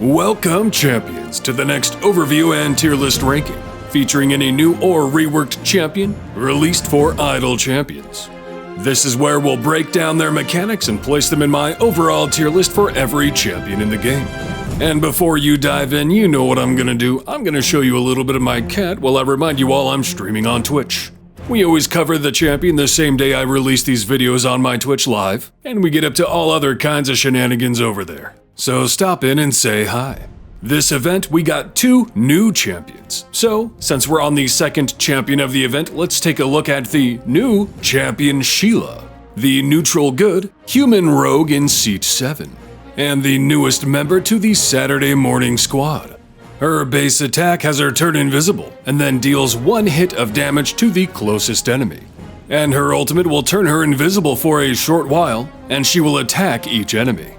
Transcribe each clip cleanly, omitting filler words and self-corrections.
Welcome, champions, to the next overview and tier list ranking, featuring any new or reworked champion released for idle champions. This is where we'll break down their mechanics and place them in my overall tier list for every champion in the game. And before you dive in, you know what I'm gonna do. I'm gonna show you a little bit of my cat while I remind you all I'm streaming on Twitch. We always cover the champion the same day I release these videos on my Twitch live, and we get up to all other kinds of shenanigans over there. So stop in and say hi. This event, we got 2 new champions. So, since we're on the second champion of the event, let's take a look at the new champion Sheila, the neutral good human rogue in seat 7, and the newest member to the Saturday morning squad. Her base attack has her turn invisible, and then deals 1 hit of damage to the closest enemy. And her ultimate will turn her invisible for a short while, and she will attack each enemy.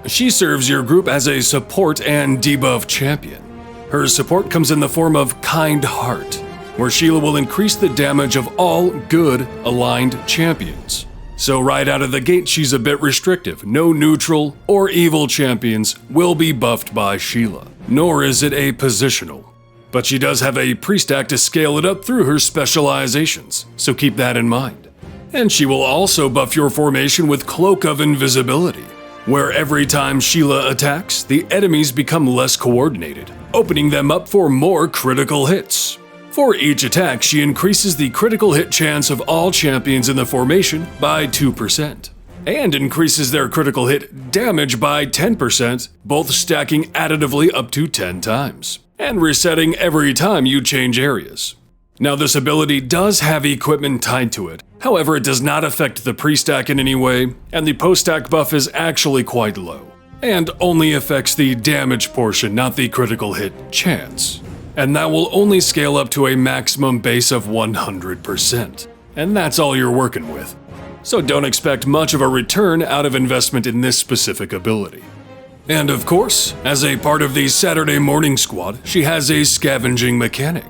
She serves your group as a support and debuff champion. Her support comes in the form of Kind Heart, where Sheila will increase the damage of all good aligned champions. So right out of the gate, she's a bit restrictive. No neutral or evil champions will be buffed by Sheila, nor is it a positional. But she does have a pre-stack to scale it up through her specializations, so keep that in mind. And she will also buff your formation with Cloak of Invisibility, where every time Sheila attacks, the enemies become less coordinated, opening them up for more critical hits. For each attack, she increases the critical hit chance of all champions in the formation by 2%, and increases their critical hit damage by 10%, both stacking additively up to 10 times, and resetting every time you change areas. Now, this ability does have equipment tied to it. However, it does not affect the pre-stack in any way, and the post-stack buff is actually quite low, and only affects the damage portion, not the critical hit chance. And that will only scale up to a maximum base of 100%, and that's all you're working with. So don't expect much of a return out of investment in this specific ability. And of course, as a part of the Saturday morning squad, she has a scavenging mechanic.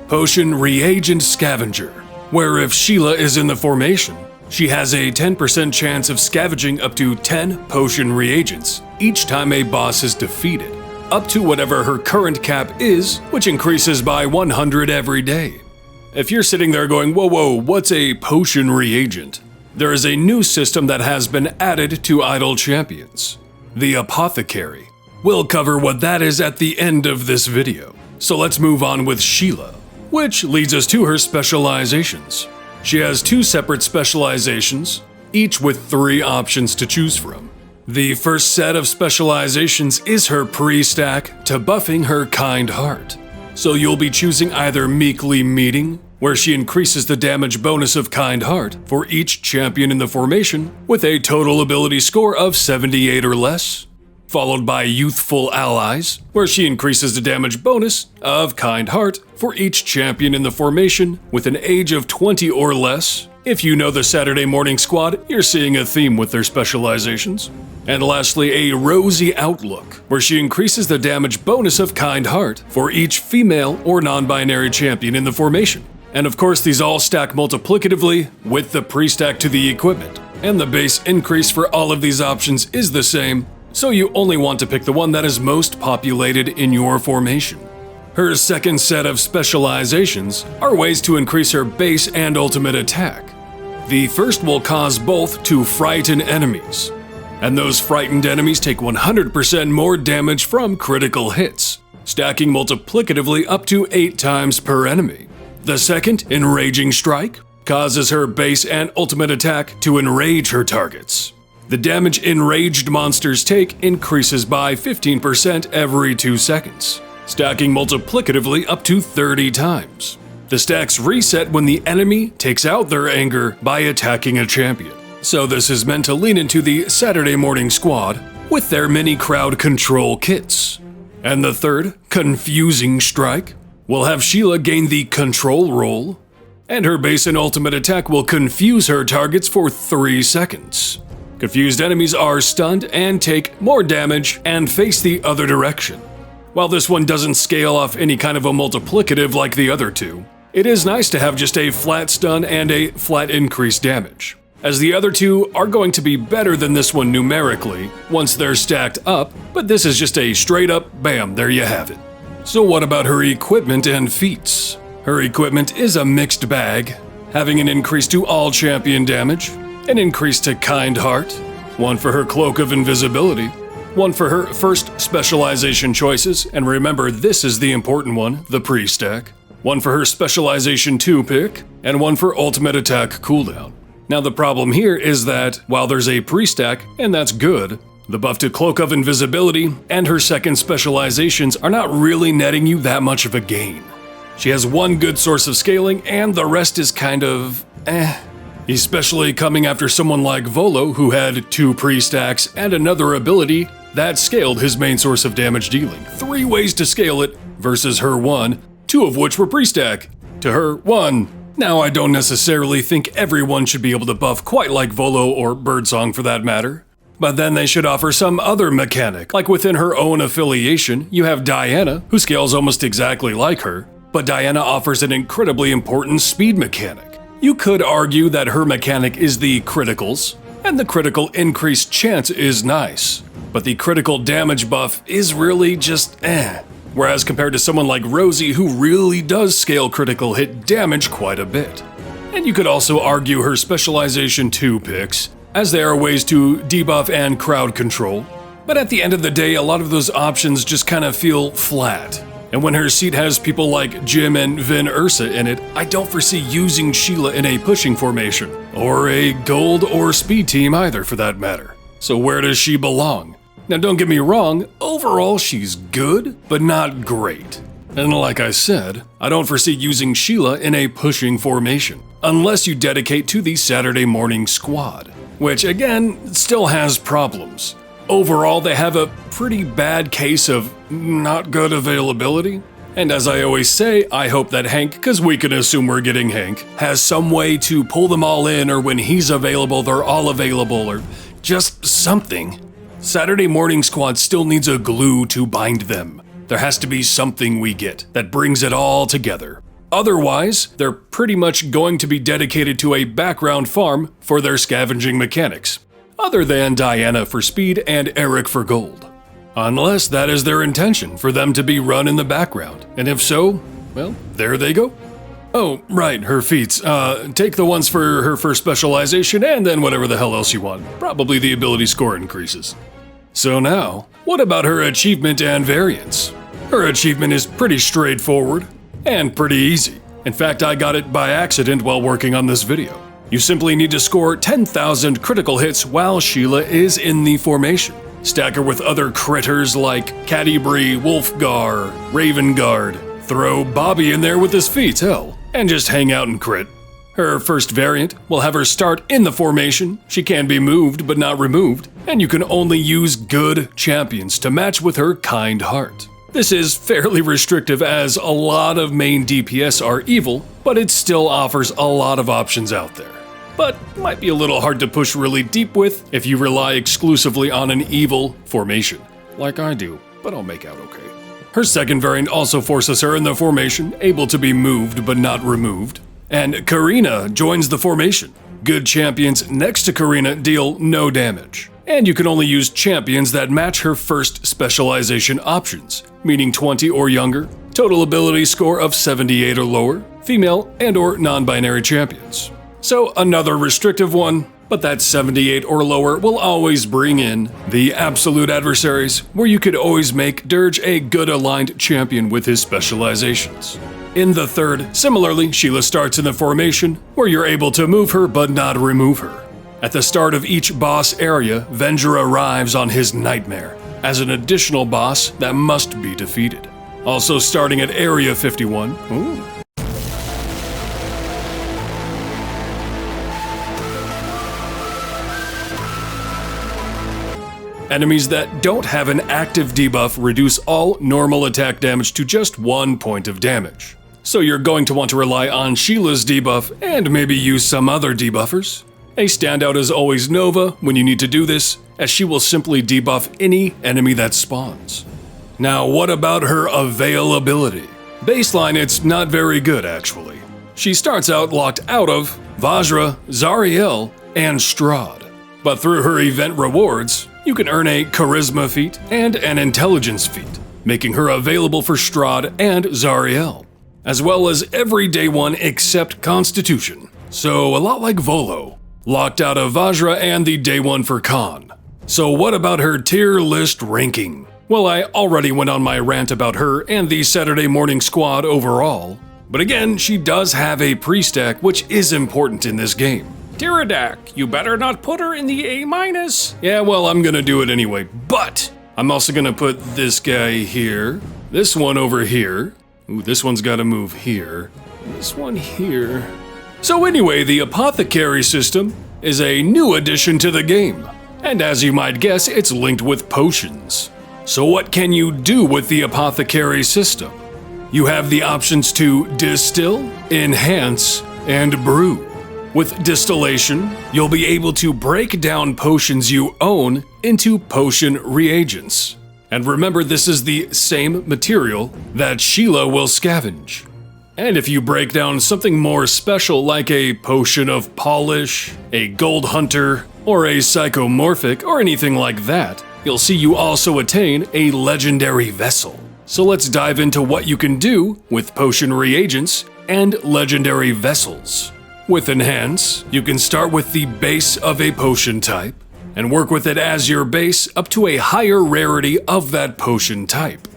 Potion Reagent Scavenger, where if Sheila is in the formation, she has a 10% chance of scavenging up to 10 potion reagents each time a boss is defeated, up to whatever her current cap is, which increases by 100 every day. If you're sitting there going, whoa, what's a potion reagent? There is a new system that has been added to idle champions, the Apothecary. We'll cover what that is at the end of this video. So let's move on with Sheila, which leads us to her specializations. She has 2 separate specializations, each with 3 options to choose from. The first set of specializations is her pre-stack to buffing her Kind Heart. So you'll be choosing either Meekly Meeting, where she increases the damage bonus of Kind Heart for each champion in the formation with a total ability score of 78 or less, followed by Youthful Allies, where she increases the damage bonus of Kind Heart for each champion in the formation with an age of 20 or less. If you know the Saturday morning squad, you're seeing a theme with their specializations. And lastly, a Rosy Outlook, where she increases the damage bonus of Kind Heart for each female or non-binary champion in the formation. And of course, these all stack multiplicatively with the pre-stack to the equipment. And the base increase for all of these options is the same, so you only want to pick the one that is most populated in your formation. Her second set of specializations are ways to increase her base and ultimate attack. The first will cause both to frighten enemies, and those frightened enemies take 100% more damage from critical hits, stacking multiplicatively up to 8 times per enemy. The second, Enraging Strike, causes her base and ultimate attack to enrage her targets. The damage enraged monsters take increases by 15% every 2 seconds, stacking multiplicatively up to 30 times. The stacks reset when the enemy takes out their anger by attacking a champion. So this is meant to lean into the Saturday morning squad with their mini crowd control kits. And the third, Confusing Strike, will have Sheila gain the control role, and her base and ultimate attack will confuse her targets for 3 seconds. Confused enemies are stunned and take more damage and face the other direction. While this one doesn't scale off any kind of a multiplicative like the other 2, it is nice to have just a flat stun and a flat increased damage. as the other two are going to be better than this one numerically once they're stacked up, but this is just a straight up bam, there you have it. So what about her equipment and feats? Her equipment is a mixed bag, having an increase to all champion damage, an increase to Kind Heart, one for her Cloak of Invisibility, one for her first specialization choices, and remember this is the important one, the pre-stack, one for her Specialization 2 pick, and one for ultimate attack cooldown. Now the problem here is that while there's a pre-stack, and that's good, the buff to Cloak of Invisibility and her second specializations are not really netting you that much of a gain. She has one good source of scaling and the rest is kind of especially coming after someone like Volo who had 2 pre-stacks and another ability that scaled his main source of damage dealing. 3 ways to scale it versus her 1, 2 of which were pre-stack, to her 1. Now, I don't necessarily think everyone should be able to buff quite like Volo or Birdsong for that matter, but then they should offer some other mechanic, like within her own affiliation, you have Diana, who scales almost exactly like her, but Diana offers an incredibly important speed mechanic. You could argue that her mechanic is the criticals, and the critical increased chance is nice, but the critical damage buff is really just whereas compared to someone like Rosie who really does scale critical hit damage quite a bit. And you could also argue her Specialization 2 picks, as they are ways to debuff and crowd control, but at the end of the day a lot of those options just kind of feel flat. And when her seat has people like Jim and Vin Ursa in it, I don't foresee using Sheila in a pushing formation, or a gold or speed team either for that matter. So where does she belong? Now don't get me wrong, overall she's good, but not great. And like I said, I don't foresee using Sheila in a pushing formation, unless you dedicate to the Saturday morning squad, which again, still has problems. Overall, they have a pretty bad case of not good availability. And as I always say, I hope that Hank, cause we can assume we're getting Hank, has some way to pull them all in, or when he's available, they're all available, or just something. Saturday morning squad still needs a glue to bind them. There has to be something we get that brings it all together. Otherwise, they're pretty much going to be dedicated to a background farm for their scavenging mechanics, other than Diana for speed and Eric for gold. Unless that is their intention, for them to be run in the background, and if so, well, there they go. Oh, right, her feats. Take the ones for her first specialization and then whatever the hell else you want. Probably the ability score increases. So now, what about her achievement and variants? Her achievement is pretty straightforward and pretty easy. In fact, I got it by accident while working on this video. You simply need to score 10,000 critical hits while Sheila is in the formation. Stack her with other critters like Catti-brie, Wolfgar, Ravenguard. Throw Bobby in there with his feats, hell, and just hang out and crit. Her first variant will have her start in the formation. She can be moved but not removed, and you can only use good champions to match with her Kind Heart. This is fairly restrictive as a lot of main DPS are evil, but it still offers a lot of options out there. But might be a little hard to push really deep with if you rely exclusively on an evil formation, like I do, but I'll make out okay. Her second variant also forces her in the formation, able to be moved but not removed. And Karina joins the formation. Good champions next to Karina deal no damage. And you can only use champions that match her first specialization options, meaning 20 or younger, total ability score of 78 or lower, female and or non-binary champions. So another restrictive one, but that 78 or lower will always bring in the absolute adversaries, where you could always make Dirge a good aligned champion with his specializations. In the third, similarly, Sheila starts in the formation, where you're able to move her but not remove her. At the start of each boss area, Venger arrives on his nightmare, as an additional boss that must be defeated. Also starting at Area 51, enemies that don't have an active debuff reduce all normal attack damage to just 1 point of damage. So you're going to want to rely on Sheila's debuff and maybe use some other debuffers. A standout is always Nova when you need to do this, as she will simply debuff any enemy that spawns. Now what about her availability? Baseline, it's not very good actually. She starts out locked out of Vajra, Zariel, and Strahd. But through her event rewards, you can earn a Charisma feat and an Intelligence feat, making her available for Strahd and Zariel, as well as every day one except Constitution. So a lot like Volo, locked out of Vajra and the day one for Khan. So what about her tier list ranking? Well, I already went on my rant about her and the Saturday morning squad overall, but again, she does have a pre-stack which is important in this game. Tyredack, you better not put her in the A-. Yeah, well, I'm gonna do it anyway, but I'm also gonna put this guy here, this one over here, ooh, this one's gotta move here, this one here. So anyway, the Apothecary system is a new addition to the game, and as you might guess, it's linked with potions. So what can you do with the Apothecary system? You have the options to distill, enhance, and brew. With distillation, you'll be able to break down potions you own into potion reagents. And remember, this is the same material that Sheila will scavenge. And if you break down something more special like a potion of polish, a gold hunter, or a psychomorphic, or anything like that, you'll see you also attain a legendary vessel. So let's dive into what you can do with potion reagents and legendary vessels. With Enhance, you can start with the base of a potion type and work with it as your base up to a higher rarity of that potion type.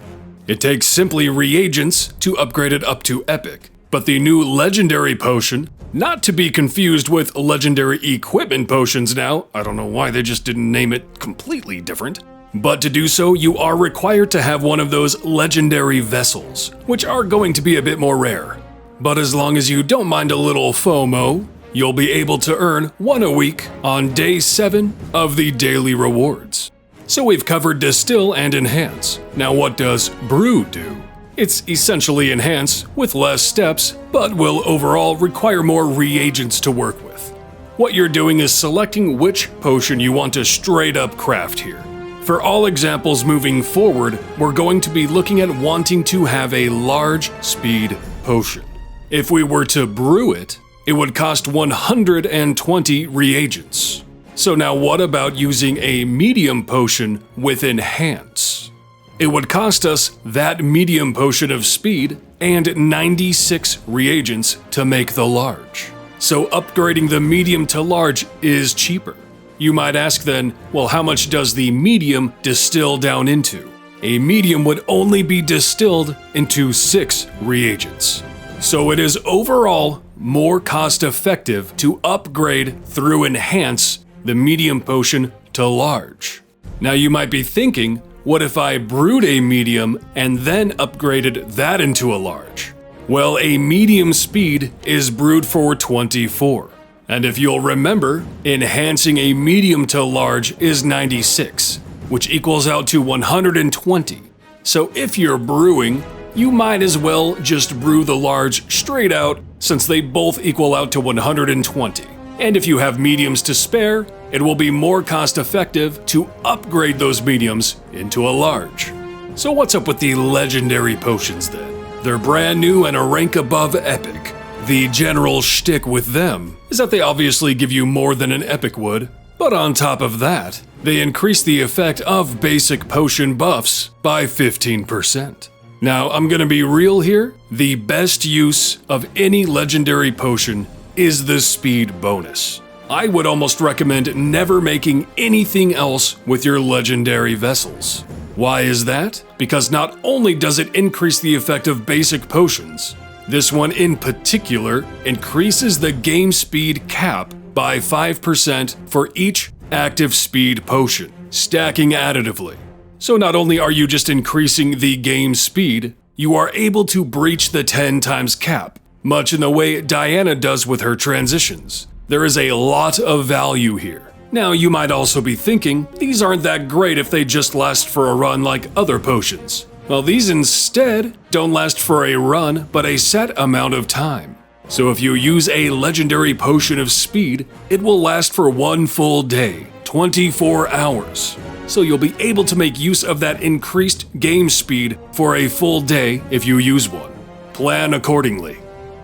It takes simply reagents to upgrade it up to epic, but the new legendary potion, not to be confused with legendary equipment potions now, I don't know why they just didn't name it completely different, but to do so you are required to have one of those legendary vessels, which are going to be a bit more rare. But as long as you don't mind a little FOMO, you'll be able to earn one a week on day 7 of the daily rewards. So we've covered Distill and Enhance. Now what does Brew do? It's essentially Enhance with less steps, but will overall require more reagents to work with. What you're doing is selecting which potion you want to straight up craft here. For all examples moving forward, we're going to be looking at wanting to have a large speed potion. If we were to brew it, it would cost 120 reagents. So now what about using a medium potion with Enhance? It would cost us that medium potion of speed and 96 reagents to make the large. So upgrading the medium to large is cheaper. You might ask then, well, how much does the medium distill down into? A medium would only be distilled into 6 reagents. So it is overall more cost effective to upgrade through Enhance the medium potion to large. Now you might be thinking, what if I brewed a medium and then upgraded that into a large? Well, a medium speed is brewed for 24. And if you'll remember, enhancing a medium to large is 96, which equals out to 120. So if you're brewing, you might as well just brew the large straight out since they both equal out to 120. And if you have mediums to spare, it will be more cost effective to upgrade those mediums into a large. So what's up with the legendary potions then? They're brand new and a rank above epic. The general shtick with them is that they obviously give you more than an epic would, but on top of that, they increase the effect of basic potion buffs by 15%. Now, I'm gonna be real here, the best use of any legendary potion is the speed bonus. I would almost recommend never making anything else with your legendary vessels. Why is that? Because not only does it increase the effect of basic potions, this one in particular increases the game speed cap by 5% for each active speed potion, stacking additively. So not only are you just increasing the game speed, you are able to breach the 10 times cap, much in the way Diana does with her transitions. There is a lot of value here. Now you might also be thinking, these aren't that great if they just last for a run like other potions. Well, these instead don't last for a run, but a set amount of time. So if you use a legendary potion of speed, it will last for one full day, 24 hours. So you'll be able to make use of that increased game speed for a full day if you use one. Plan accordingly.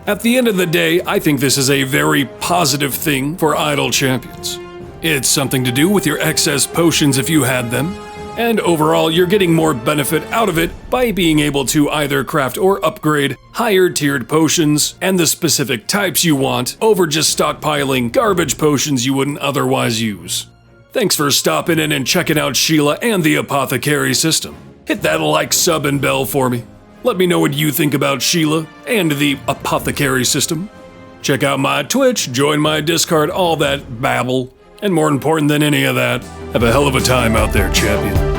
At the end of the day, I think this is a very positive thing for idle champions. It's something to do with your excess potions if you had them, and overall you're getting more benefit out of it by being able to either craft or upgrade higher tiered potions and the specific types you want over just stockpiling garbage potions you wouldn't otherwise use. Thanks for stopping in and checking out Sheila and the Apothecary system. Hit that like, sub, and bell for me. Let me know what you think about Sheila and the Apothecary system. Check out my Twitch, join my Discord, all that babble. And more important than any of that, have a hell of a time out there, champion.